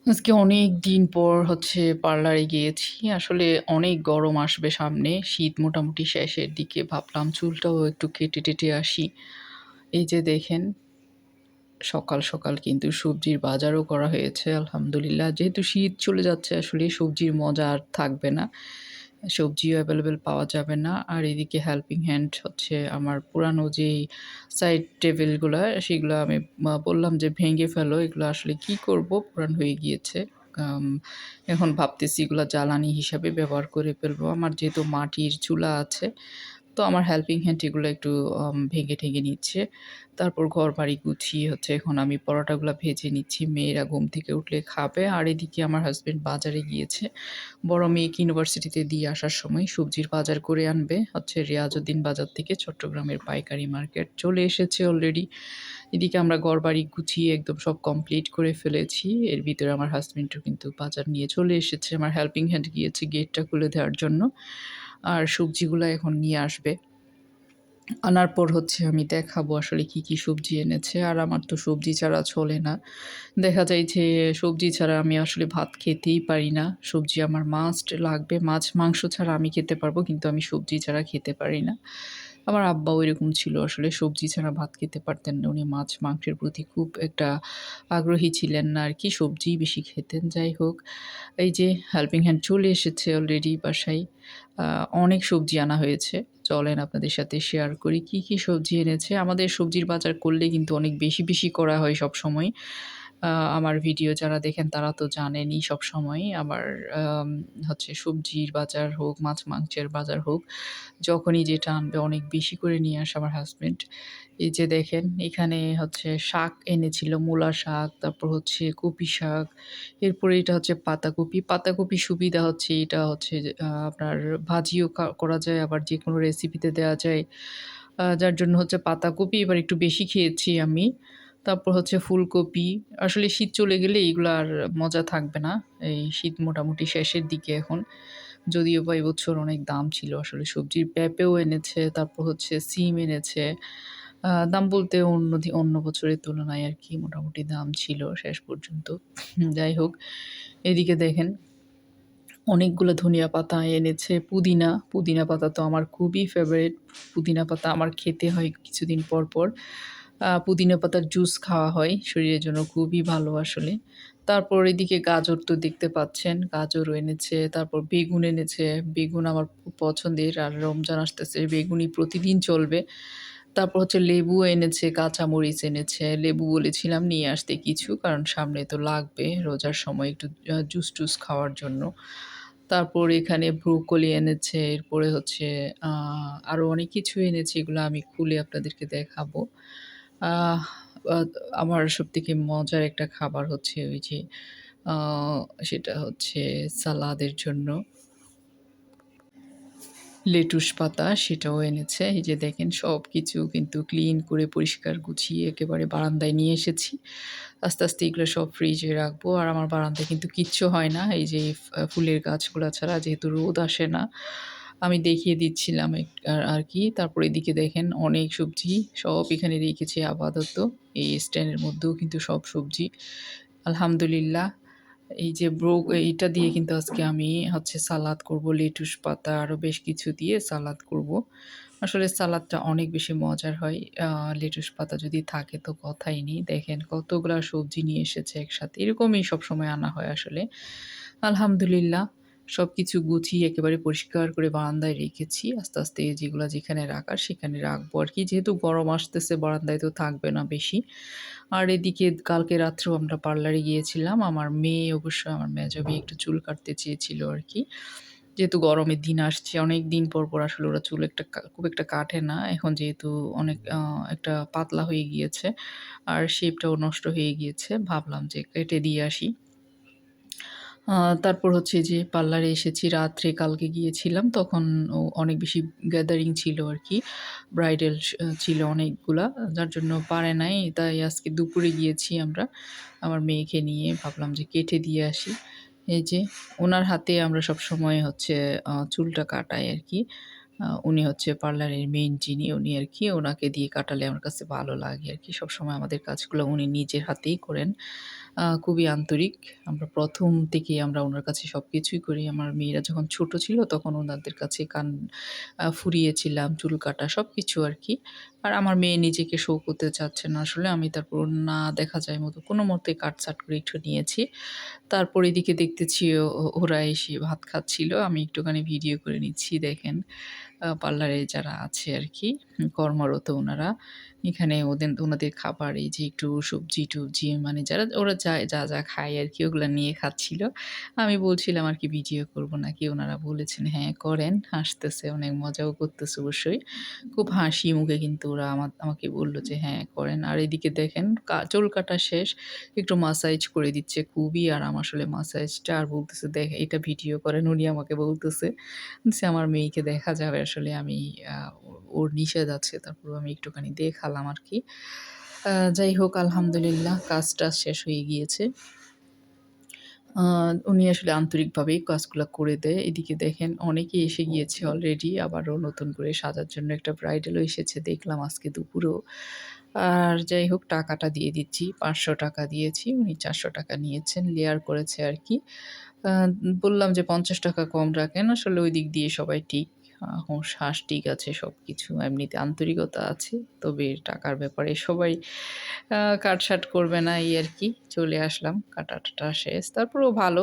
আজকে অনেকদিন পর পার্লারে গিয়েছি। আসলে অনেক গরম আসবে সামনে। শীত মোটামুটি শেষের দিকে। ভাবলাম চুলটাও একটু কেটে-টেটে আসি। এই যে দেখেন সকাল, সকাল কিন্তু সবজির বাজারও করা হয়েছে আলহামদুলিল্লাহ। যেহেতু শীত চলে যাচ্ছে আসলে সবজির মজা আর থাকবে না। সবজিও এভেলেবেল পাওয়া যাবে না। আর এদিকে হেল্পিং হ্যান্ড আমার পুরানো যেই সাইড টেবিলগুলা সেগুলা আমি বললাম যে, "ভেঙে ফেলো। এগুলো আসলে কি করব? পুরান হয়ে গিয়েছে।" আম এখন ভাবতেছি এগুলা জ্বালানি হিসাবে ব্যবহার করে ফেলবো। আমার যেহেতু মাটির চুলা আছে তো আমার হেল্পিং হ্যান্ড এগুলো একটু ভেঙে-টেঙে নিচ্ছে। তারপর ঘরবাড়ি গুছিয়ে এখন আমি পরোটাগুলা ভেজে নিচ্ছি। মেয়েরা ঘুম থেকে উঠলে খাবে। আর এদিকে আমার হাসব্যান্ড বাজারে গিয়েছে। বড় মেয়েকে ইউনিভার্সিটিতে দিয়ে আসার সময় সবজির বাজার করে আনবে। রিয়াজউদ্দিন বাজার থেকে চট্টগ্রামের পাইকারি মার্কেট চলে এসেছে অলরেডি। এদিকে আমরা ঘরবাড়ি গুছিয়ে একদম সব কমপ্লিট করে ফেলেছি। এর ভিতরে আমার হাসব্যান্ডও কিন্তু বাজার নিয়ে চলে এসেছে। আমার হেল্পিং হ্যান্ড গিয়েছে গেটটা খুলে দেওয়ার জন্য। আর সবজিগুলা এখন নিয়ে আসবে। আনার পর আমি দেখাবো আসলে কি, কি সবজি এনেছে। আর আমার তো সবজি ছাড়া চলে না। দেখা যায় যে সবজি ছাড়া আমি আসলে ভাত খেতেই পারি না। সবজি আমার মাস্ট লাগবে। মাছ, মাংস ছাড়া আমি খেতে পারবো কিন্তু আমি সবজি ছাড়া খেতে পারি না। আমার আব্বাও এরকম ছিল আসলে সবজি ছাড়া ভাত খেতে পারতেন না। উনি মাছ, মাংসের প্রতি খুব একটা আগ্রহী ছিলেন না আরকি। সবজিই বেশি খেতেন। যাই হোক, এই যে হেল্পিং হ্যান্ড চলে এসেছে অলরেডি বাসায়। আ অনেক সবজি আনা হয়েছে। চলেন আপনাদের সাথে শেয়ার করি কি, কি সবজি এনেছে। আমাদের সবজির বাজার করলে কিন্তু অনেক বেশি, বেশি করা হয় সবসময়। আ আমার ভিডিও যারা দেখেন তারা তো জানেনই সবসময় আমার আম সবজির বাজার হোক, মাছ-মাংসের বাজার হোক, যখনই যেটা আনবে অনেক বেশি করে নিয়ে আসে আমার হাসব্যান্ড। এই যে দেখেন এখানে শাক এনেছিল, মূলা শাক, তারপর কপি শাক, এরপরে এটা পাতাকপি। পাতাকপির সুবিধা এটা যে আপনার ভাজিও করা যায় আবার যেকোনো রেসিপিতে দেয়া যায়। যার জন্য পাতাকপি এবার একটু বেশি খেয়েছি আমি। তারপর ফুলকপি। আসলে শীত চলে গেলে এগুলা আর মজা থাকবে না। এই শীত মোটামুটি শেষের দিকে এখন। যদিও বা এবছর অনেক দাম ছিল আসলে সবজির। পেঁপেও এনেছে, তারপর সিম এনেছে। দাম বলতে অন্য বছরের তুলনায় আরকি মোটামুটি দাম ছিল শেষ পর্যন্ত। যাই হোক, এদিকে দেখেন অনেকগুলো ধনিয়া পাতা এনেছে, পুদিনা। পুদিনা পাতা তো আমার খুবই ফেভারিট। পুদিনা পাতা আমার খেতে হয় কিছুদিন পর, পর। পুদিনা পাতার জুস খাওয়া হয়। শরীরের জন্য খুবই ভালো আসলে। তারপর এদিকে গাজর তো দেখতে পাচ্ছেন, গাজরও এনেছে। তারপর বেগুন এনেছে। বেগুন আমার খুব পছন্দের। আর রমজান আসতেছে, বেগুনই প্রতিদিন চলবে। তারপর লেবু এনেছে, কাঁচামরিচ এনেছে। লেবু বলেছিলাম নিয়ে আসতে কিছু, কারণ সামনে তো লাগবে রোজার সময় একটু জুস-টুস খাওয়ার জন্য। তারপর এখানে ব্রোকলি এনেছে। এরপরে আ আরো অনেক কিছু এনেছে, এগুলো আমি খুলে আপনাদেরকে দেখাবো। আহ আ আমার সবথেকে মজার একটা খাবার ওই যে আ সেটা সালাদের জন্য লেটুস পাতা সেটাও এনেছে। এই যে দেখেন সবকিছু কিন্তু ক্লিন করে পরিষ্কার গুছিয়ে একেবারে বারান্দায় নিয়ে এসেছি। আস্তে, আস্তে এগুলো সব ফ্রিজে রাখবো। আর আমার বারান্দায় কিন্তু কিচ্ছু হয় না। এই যে ফুলের গাছগুলা ছাড়া, যেহেতু রোদ আসে না। আমি দেখিয়ে দিচ্ছিলাম আরকি। তারপর এদিকে দেখেন অনেক সবজি সব এখানে রেখেছি আপাতত। এই স্ট্যান্ডের মধ্যেও কিন্তু সব সবজি। আলহামদুলিল্লাহ। এই যে এইটা দিয়ে কিন্তু আজকে আমি সালাদ করব। লেটুস পাতা আরো বেশ কিছু দিয়ে সালাদ করব। আসলে সালাদটা অনেক বেশি মজার হয়। আ লেটুস পাতা যদি থাকে তো কথাই নেই। দেখেন কতগুলা সবজি নিয়ে এসেছে একসাথে। এরকমই সবসময় আনা হয় আসলে। আলহামদুলিল্লাহ সবকিছু গুছিয়ে একেবারে পরিষ্কার করে বারান্দায় রেখেছি। আস্তে, আস্তে যেগুলা যেখানে রাখার সেখানে রাখবো আরকি। যেহেতু গরম আসতেছে বারান্দায় তো থাকবে না বেশি। আর এদিকে কালকে রাত্রেও আমরা পার্লারে গিয়েছিলাম। আমার মেয়ে অবশ্য আমার মেজো মেয়ে একটু চুল কাটতে চেয়েছিল আরকি। যেহেতু গরমের দিন আসছে, অনেকদিন পর, পর আসলে ওরা চুল খুব একটা কাটে না। এখন যেহেতু অনেক একটা পাতলা হয়ে গিয়েছে আর শেপটাও নষ্ট হয়ে গিয়েছে। ভাবলাম যে কেটে দিয়ে আসি। আ তারপর যে পার্লারে এসেছি রাত্রে, কালকে গিয়েছিলাম তখন অনেক বেশি গ্যাদারিং ছিল আরকি। ব্রাইডাল ছিল অনেকগুলা। যার জন্য পারে নাই। তাই আজকে দুপুরে গিয়েছি আমরা। আমার মেয়েকে নিয়ে ভাবলাম যে কেটে দিয়ে আসি। এই যে উনার হাতে আমরা সবসময় চুলটা কাটাই আরকি। উনি পার্লারের মেইন যিনি উনি আরকি। উনাকে দিয়ে কাটালে আমার কাছে ভালো লাগে আরকি। সবসময় আমাদের কাজগুলো উনি নিজের হাতেই করেন। খুবই আন্তরিক। আমরা ১ম থেকেই আমরা উনার কাছে সবকিছুই করি। আমার মেয়েরা যখন ছোট ছিল তখন উনাদের কাছে কান ফুরিয়েছিলাম, চুল কাটা সবকিছু আরকি। আর আমার মেয়ে নিজেকে শো করতে চাচ্ছে না আসলে। আমি তারপর না দেখা যায় মতো কোনমতে কাটছাঁট করে একটু নিয়েছি। তারপর এদিকে দেখতেছি ওরা এসে ভাত খাচ্ছিল। আমি একটুখানি ভিডিও করে নিচ্ছি দেখেন। পার্লারে যারা আছে আরকি কর্মরত উনারা, এখানে উনাদের খাবার এই যে একটু সবজি-টবজি মানে যারা ওরা যা খায় আরকি ওগুলা নিয়ে খাচ্ছিল। আমি বলছিলাম আরকি ভিডিও করব নাকি? উনারা বলেছেন, "হ্যাঁ, করেন।" হাসতেছে, অনেক মজাও করতেছে অবশ্যই। খুব হাসি মুখে কিন্তু ওরা আমাকে বলল যে, "হ্যাঁ, করেন।" আর এদিকে দেখেন চুল কাটা শেষ। একটু মাসাজ করে দিচ্ছে। খুবই আরাম আসলে মাসাজটা। আর বলতেছে, "দেখ এটা ভিডিও করেন।" উনি আমাকে বলতেছে। বলছি, "আমার মেয়েকে দেখা যাবে আসলে আমি আ ওর নিষেধ আছে।" তারপরেও আমি একটুখানি দেখালাম আরকি। যাই হোক আলহামদুলিল্লাহ কাজ-টাজ শেষ হয়ে গিয়েছে। আ উনি আসলে আন্তরিকভাবেই কাজগুলা করে দেয়। এদিকে দেখেন অনেকেই এসে গিয়েছে অলরেডি। আবারও নতুন করে সাজার জন্য একটা ব্রাইডালও এসেছে দেখলাম আজকে দুপুরেও। আর যাই হোক টাকাটা দিয়ে দিচ্ছি। ৳৫০০ দিয়েছি। উনি ৳৪০০ নিয়েছেন। লেয়ার করেছে আরকি। আ বললাম যে ৳৫০ কম রাখেন। আসলে ওই দিক দিয়ে সবাই ঠিক। হোস-হাস ঠিক আছে সবকিছু। এমনিতে আন্তরিকতা আছে। তবে টাকার ব্যাপারে সবাই কাটছাঁট করবে না এই আরকি। চলে আসলাম। কাটা-টাটা শেষ। তারপরেও ভালো।